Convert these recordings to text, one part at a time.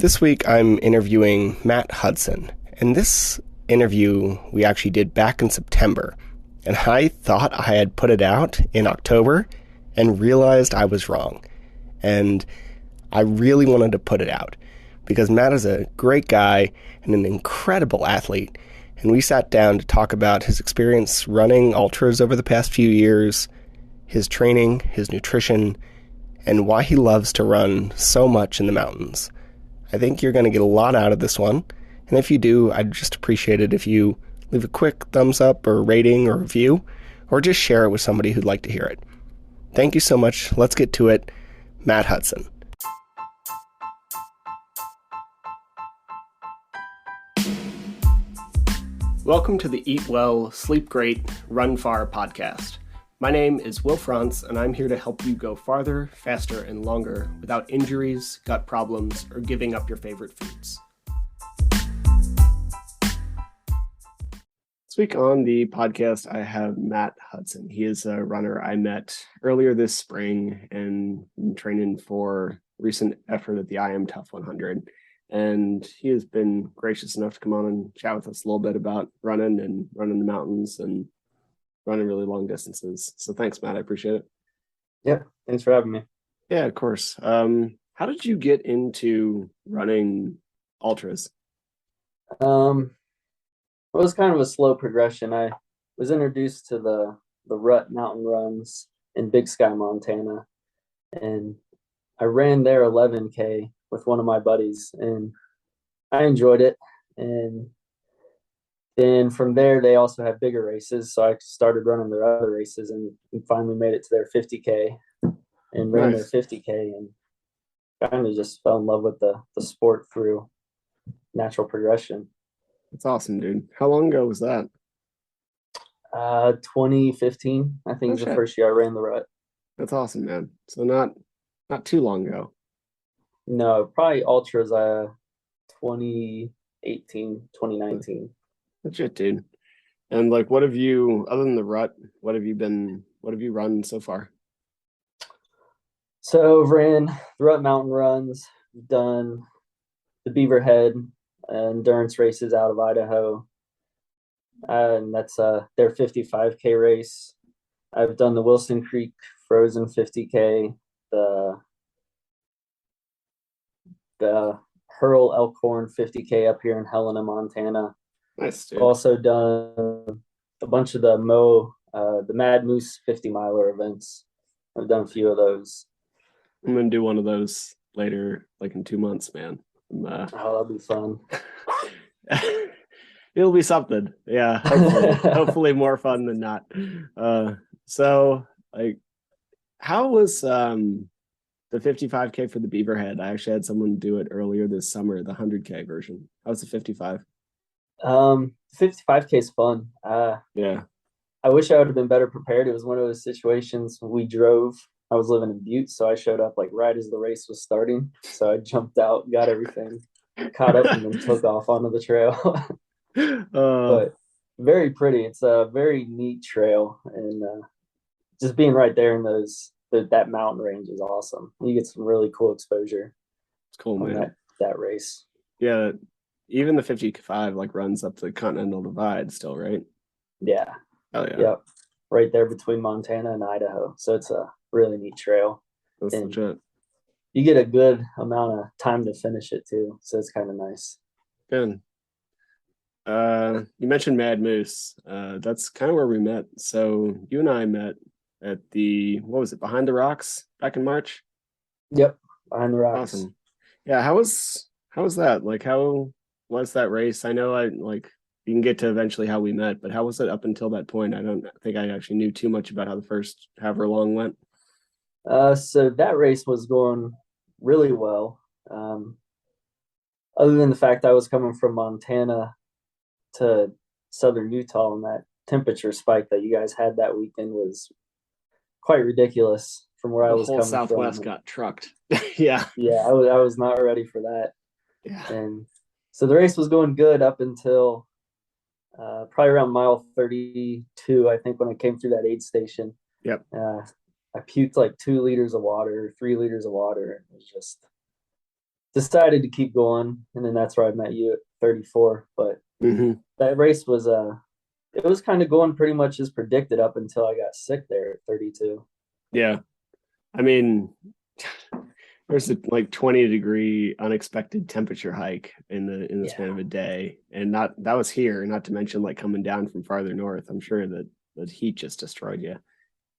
This week I'm interviewing Matt Hutson, and this interview we actually did back in September, and I thought I had put it out in October and realized I was wrong. And I really wanted to put it out because Matt is a great guy and an incredible athlete, and we sat down to talk about his experience running ultras over the past few years, his training, his nutrition, and why he loves to run so much in the mountains. I think you're going to get a lot out of this one, and if you do, I'd just appreciate it if you leave a quick thumbs up or rating or review, or just share it with somebody who'd like to hear it. Thank you so much. Let's get to it. Matt Hutson. Welcome to the Eat Well, Sleep Great, Run Far podcast. My name is Will Frantz, and I'm here to help you go farther, faster, and longer without injuries, gut problems, or giving up your favorite foods. This week on the podcast, I have Matt Hutson. He is a runner I met earlier this spring and been training for recent effort at the IMTUF 100. And he has been gracious enough to come on and chat with us a little bit about running the mountains and running really long distances. So thanks, Matt. I appreciate it. Yeah, thanks for having me. Yeah, of course. How did you get into running ultras? It was kind of a slow progression. I was introduced to the rut mountain runs in Big Sky, Montana, and I ran their 11K with one of my buddies, and I enjoyed it. And then from there, they also had bigger races, so I started running their other races and finally made it to their 50K and ran their 50K and kind of just fell in love with the sport through natural progression. That's awesome, dude. How long ago was that? 2015, I think, was the first year I ran the rut. That's awesome, man. So not too long ago. No, probably ultras 2018, 2019. Legit, dude. And like, what have you, other than the rut, what have you run so far? So I've ran the rut mountain runs, done the Beaverhead endurance races out of Idaho. And that's their 55K race. I've done the Wilson Creek Frozen 50K, the Hurl Elkhorn 50K up here in Helena, Montana. Nice, dude. Also done a bunch of the Mad Moose 50 miler events. I've done a few of those. I'm gonna do one of those later, like in 2 months, man. That'll be fun. It'll be something. Yeah, hopefully more fun than not. So like, how was the 55K for the Beaverhead? I actually had someone do it earlier this summer, the 100K version. How was the 55? 55K is fun. Yeah. I wish I would have been better prepared. It was one of those situations we drove. I was living in Butte, so I showed up like right as the race was starting. So I jumped out, got everything, caught up, and then took off onto the trail. But very pretty. It's a very neat trail, and just being right there in that mountain range is awesome. You get some really cool exposure. It's cool, man. That race. Yeah, even the 55 like runs up the Continental Divide still, right? Yeah. Oh yeah. Yep. Right there between Montana and Idaho. So it's a really neat trail. That's legit. You get a good amount of time to finish it too. So it's kind of nice. Good. You mentioned Mad Moose. That's kind of where we met. So you and I met at what was it, Behind the Rocks back in March? Yep, Behind the Rocks. Awesome. Yeah, how was that? Like, how was that race? I know you can get to eventually how we met, but how was it up until that point? I don't think I actually knew too much about how the first however long went. So that race was going really well. Other than the fact I was coming from Montana to southern Utah, and that temperature spike that you guys had that weekend was quite ridiculous from where I was coming from. The whole Southwest got trucked. Yeah. Yeah, I was not ready for that. Yeah. And so the race was going good up until probably around mile 32, I think, when I came through that aid station. Yep. I puked like 2 liters of water, 3 liters of water. It was just decided to keep going, and then that's where I met you at 34. But Hmm. that race was it was kind of going pretty much as predicted up until I got sick there at 32. Yeah. I mean, there's a like 20-degree unexpected temperature hike in the Yeah, span of a day. And not that was here, not to mention like coming down from farther north. I'm sure that the heat just destroyed you.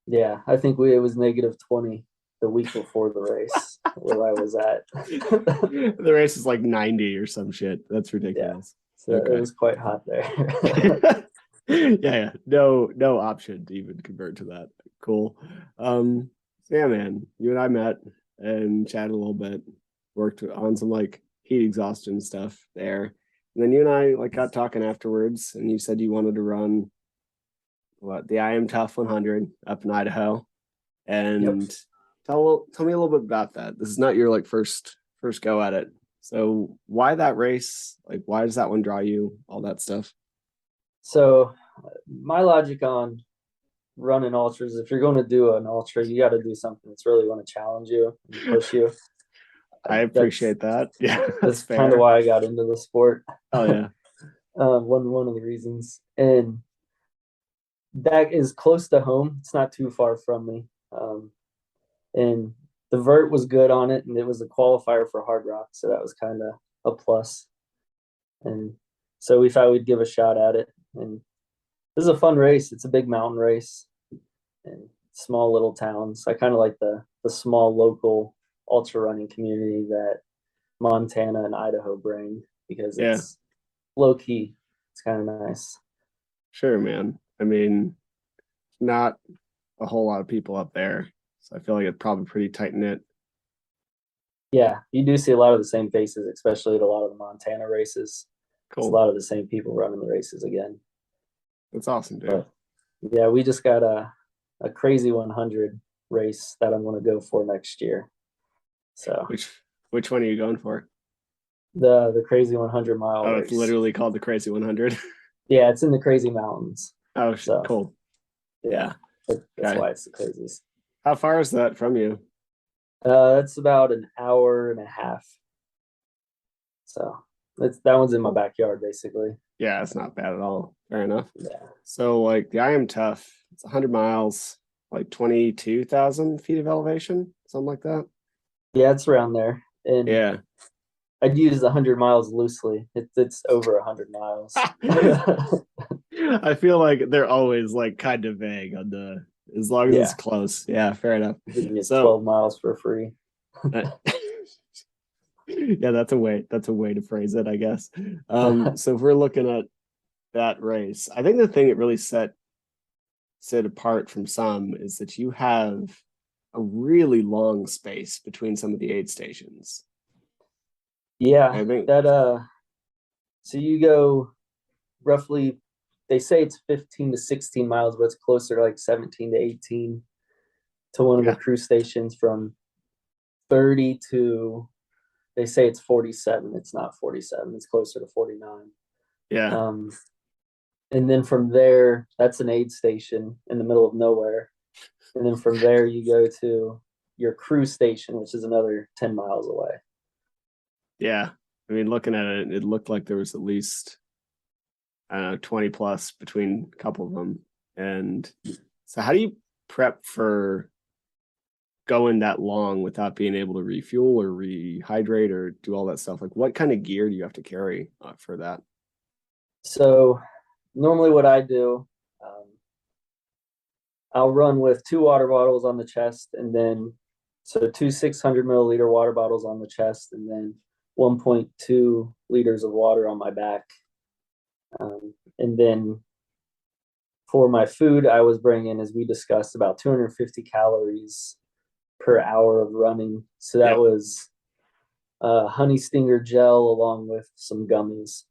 yeah. I think it was -20 the week before the race where I was at. The race is like 90 or some shit. That's Yeah, ridiculous. so it Okay. was quite hot there. Yeah. No option to even convert to that. Cool. So yeah, man, you and I met and chatted a little bit, worked on some like heat exhaustion stuff there. And then you and I like got talking afterwards, and you said you wanted to run what the IMTUF 100 up in Idaho. Yep. And tell me a little bit about that. This is not your like first go at it. So why that race? Like why does that one draw you? All that stuff. So my logic on running ultras, if you're going to do an ultra, you got to do something that's really going to challenge you and push you. I That's appreciate that. Yeah, that's that's kind of fair. why I got into the sport. Oh yeah. One of the reasons, and that is close to home. It's not too far from me, and the vert was good on it, and it was a qualifier for hard rock, so that was kind of a plus. And so we thought we'd give a shot at it. And this is a fun race. It's a big mountain race and small little towns. I kind of like the small local ultra running community that Montana and Idaho bring because Yeah, it's low key. It's kind of nice. sure, man. I mean, not a whole lot of people up there. So I feel like it's probably pretty tight knit. Yeah, you do see a lot of the same faces, especially at a lot of the Montana races. It's a Cool. lot of the same people running the races again. That's awesome, dude. But yeah, we just got a crazy 100 race that I'm going to go for next year. So Which which one are you going for? the crazy 100-mile Oh, it's race. literally called the Crazy 100. Yeah, it's in the crazy mountains. Oh, So cool. yeah, Yeah. that's Okay. why it's the craziest. How far is that from you? That's about an hour and a half. So that one's in my Cool. backyard, basically. Yeah, it's not bad at all. Fair enough. Yeah, So like the I am tough. It's 100 miles, like 22,000 feet of elevation, something like that. yeah, it's around there. And Yeah. I'd use 100 miles loosely. It's over 100 miles. I feel like they're always like kind of vague on the as long as it's Yeah, close. Yeah, fair enough. you can get So 12 miles for free. uh, yeah, that's a way to phrase it, I guess. So if we're looking at that race, I think the thing that really set apart from some is that you have a really long space between some of the aid stations. I Yeah, think, that so you go roughly, they say it's 15 to 16 miles, but it's closer to like 17 to 18 to one of the yeah, crew stations from 30 to, they say it's 47. It's not 47, it's closer to 49. yeah, Um, and then from there, that's an aid station in the middle of nowhere. And then from there, you go to your crew station, which is another 10 miles away. yeah. I mean, looking at it, it looked like there was at least I don't know 20 plus between a couple of them. And so, how do you prep for going that long without being able to refuel or rehydrate or do all that stuff? Like, what kind of gear do you have to carry for that? So normally what I do, um, I'll run with two water bottles on the chest, and then so two 600 milliliter water bottles on the chest, and then 1.2 liters of water on my back. And then for my food, I was bringing, as we discussed, about 250 calories per hour of running. So that Yep. was honey stinger gel along with some gummies.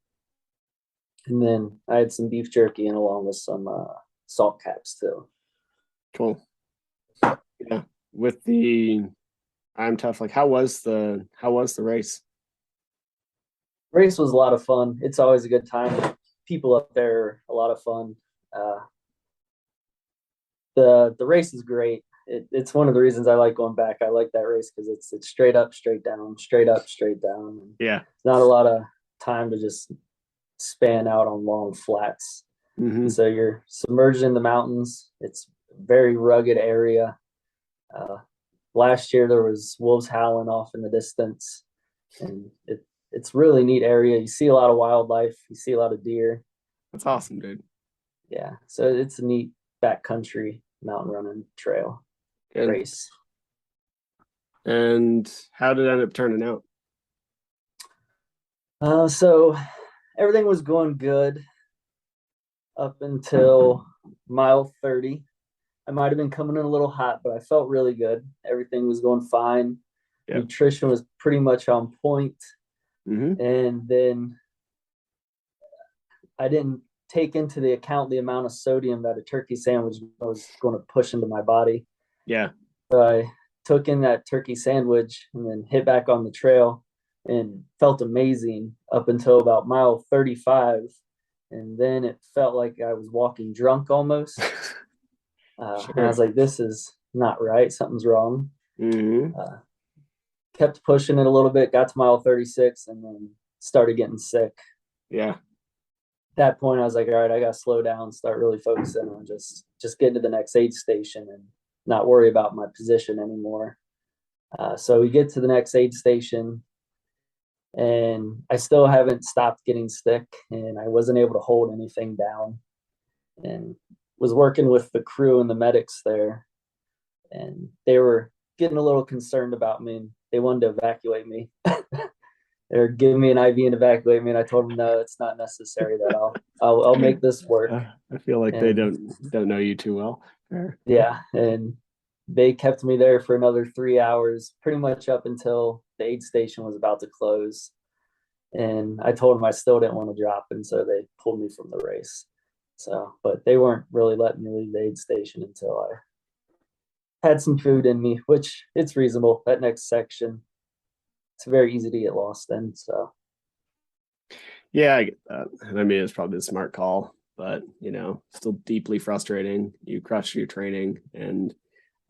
And then I had some beef jerky and along with some salt caps too. Cool. Yeah. With the I'm tough. Like, how was the race? Race was a lot of fun. It's always a good time. People up there are a lot of fun. Uh, the race is great. it's one of the reasons I like going back. I like that race because it's straight up, straight down, straight up, straight down. And Yeah. not a lot of time to just span out on long flats. Mm-hmm. And so you're submerged in the mountains. It's a very rugged area. Last year there was wolves howling off in the distance, and it's really neat area. You see a lot of wildlife. You see a lot of deer. That's awesome, dude. Yeah, so it's a neat backcountry mountain running trail Good. race. And how did it end up turning out? So everything was going good up until mile 30. I might have been coming in a little hot, but I felt really good. Everything was going fine. Yep. Nutrition was pretty much on point. Mm-hmm. And then I didn't take into the account the amount of sodium that a turkey sandwich was going to push into my body. Yeah. So I took in that turkey sandwich and then hit back on the trail and felt amazing up until about mile 35. And then it felt like I was walking drunk almost. Sure. And I was like, this is not right. Something's wrong. Mm-hmm. Kept pushing it a little bit, got to mile 36, and then started getting sick. Yeah. At that point, I was like, all right, I got to slow down, start really focusing on just getting to the next aid station and not worry about my position anymore. So we get to the next aid station, and I still haven't stopped getting sick, and I wasn't able to hold anything down, and was working with the crew and the medics there, and they were getting a little concerned about me, and they wanted to evacuate me. They're giving me an IV and evacuate me, and I told them no, it's not necessary. That I'll make this work. I feel like they don't know you too well. Fair. Yeah, and they kept me there for another 3 hours, pretty much up until the aid station was about to close. And I told them I still didn't want to drop, and so they pulled me from the race. So, but they weren't really letting me leave the aid station until I had some food in me, which it's reasonable. That next section, it's very easy to get lost in. So, yeah, I get that. And I mean, it's probably a smart call, but still deeply frustrating. You crush your training, and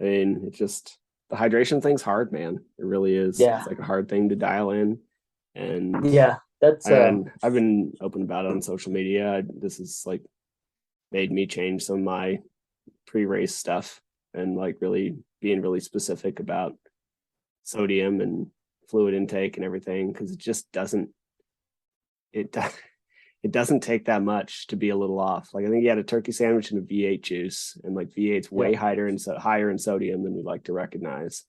I mean, it's just the hydration thing's hard, man. It really is. Yeah. It's like a hard thing to dial in. And yeah, that's and I've been open about it on social media. This is like made me change some of my pre-race stuff and like really being really specific about sodium and fluid intake and everything, because it just doesn't take that much to be a little off. Like I think you had a turkey sandwich and a V8 juice, and like V8's way higher in sodium than we like to recognize,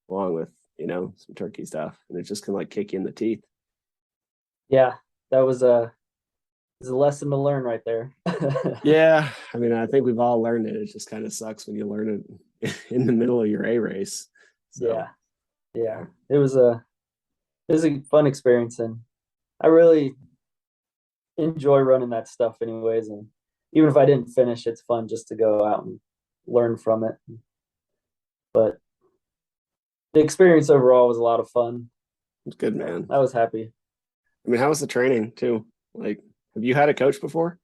along with some turkey stuff, and it just can like kick you in the teeth. Yeah, that was a lesson to learn right there. Yeah, I mean, I think we've all learned it. It just kind of sucks when you learn it in the middle of your A race. So. Yeah, it was a fun experience, and I really enjoy running that stuff anyways. And even if I didn't finish, it's fun just to go out and learn from it. But the experience overall was a lot of fun. It's good, man. I was happy. I mean, how was the training too? Like, have you had a coach before?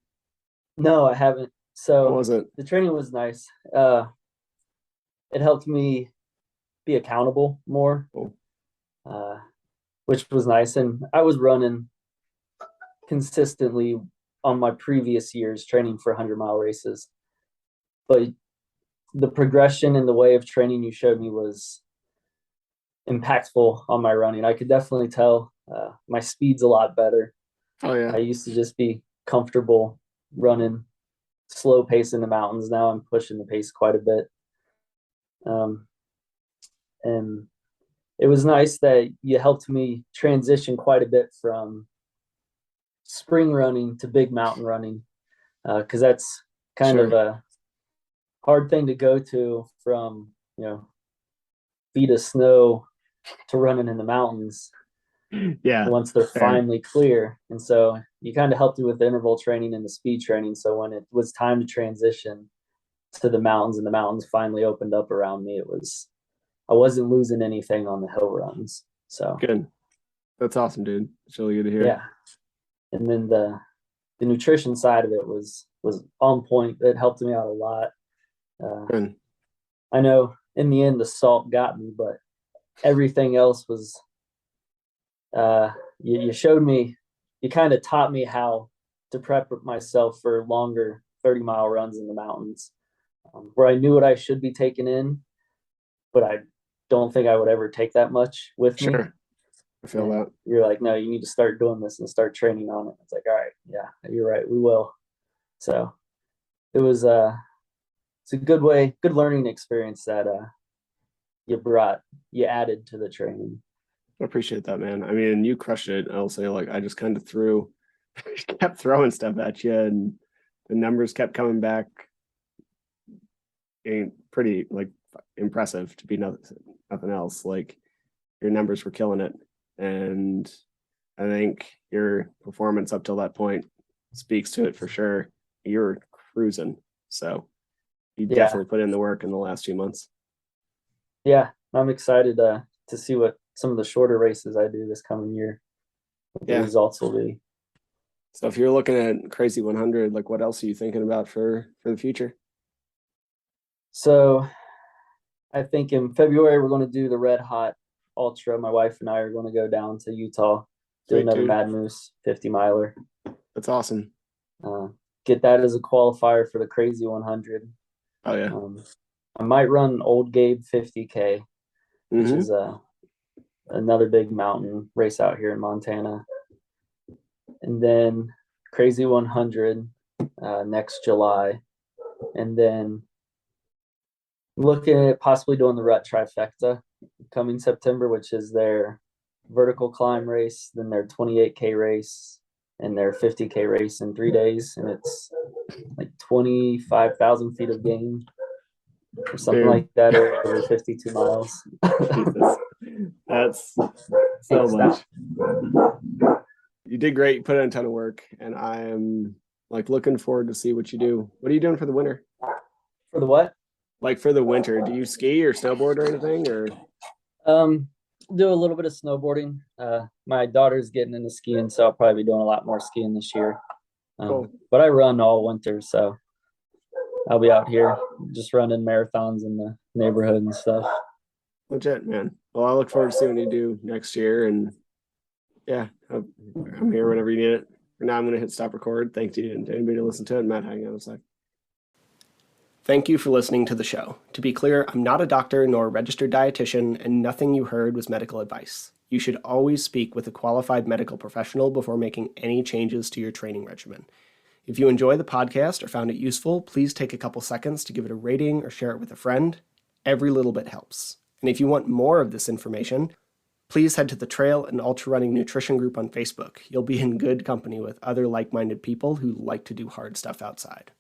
No, I haven't. So how was it? The training was nice. It helped me be accountable more, Cool. Which was nice. And I was running consistently on my previous years training for 100-mile races. But the progression and the way of training you showed me was impactful on my running. I could definitely tell my speed's a lot better. Oh yeah. I used to just be comfortable running slow pace in the mountains. Now I'm pushing the pace quite a bit. And it was nice that you helped me transition quite a bit from spring running to big mountain running, because that's kind of a hard thing to go to from feet of snow to running in the mountains. Yeah, once they're finally clear. And so you kind of helped me with the interval training and the speed training. So when it was time to transition to the mountains and the mountains finally opened up around me, I wasn't losing anything on the hill runs. So good. That's awesome, dude. It's really good to hear. Yeah. And then the nutrition side of it was on point. It helped me out a lot. I know in the end, the salt got me, but everything else was, you showed me, you kind of taught me how to prep myself for longer 30-mile runs in the mountains, where I knew what I should be taking in, but I don't think I would ever take that much with me. Sure. I feel And that. you're like, no, you need to start doing this and start training on it. It's like, all right, yeah, you're right, we will. So it was it's a good learning experience that you added to the training. I appreciate that, man. I mean, you crushed it. I'll say, like, I just kind of kept throwing stuff at you, and the numbers kept coming back. Ain't pretty like impressive to be nothing else. Like, your numbers were killing it, and I think your performance up till that point speaks to it for sure. You're cruising, so you definitely put in the work in the last few months. Yeah, I'm excited to see what some of the shorter races I do this coming year, what the results will be. So if you're looking at Crazy 100, like, what else are you thinking about for the future? So I think in February we're going to do the Red Hot Ultra. My wife and I are going to go down to Utah, do another Mad Moose 50 miler. That's awesome. Get that as a qualifier for the Crazy 100. Oh yeah. I might run Old Gabe 50K, which is another big mountain race out here in Montana. And then Crazy 100 next July. And then looking at possibly doing the Rut Trifecta coming September, which is their vertical climb race, then their 28K race, and their 50K race in 3 days. And it's like 25,000 feet of gain or something like that over 52 miles. That's so much. You did great. You put in a ton of work, and I am like looking forward to see what you do. What are you doing for the winter? For the what? Like for the winter, do you ski or snowboard or anything? Or do a little bit of snowboarding. My daughter's getting into skiing, so I'll probably be doing a lot more skiing this year. Cool. But I run all winter, so I'll be out here just running marathons in the neighborhood and stuff. Legit, man. Well, I look forward to seeing what you do next year, and yeah, I'm here whenever you need it. For now, I'm going to hit stop record. Thank you to anybody to listen to it. Matt, hang on a sec. Thank you for listening to the show. To be clear, I'm not a doctor nor a registered dietitian, and nothing you heard was medical advice. You should always speak with a qualified medical professional before making any changes to your training regimen. If you enjoy the podcast or found it useful, please take a couple seconds to give it a rating or share it with a friend. Every little bit helps. And if you want more of this information, please head to the Trail and Ultra Running Nutrition group on Facebook. You'll be in good company with other like-minded people who like to do hard stuff outside.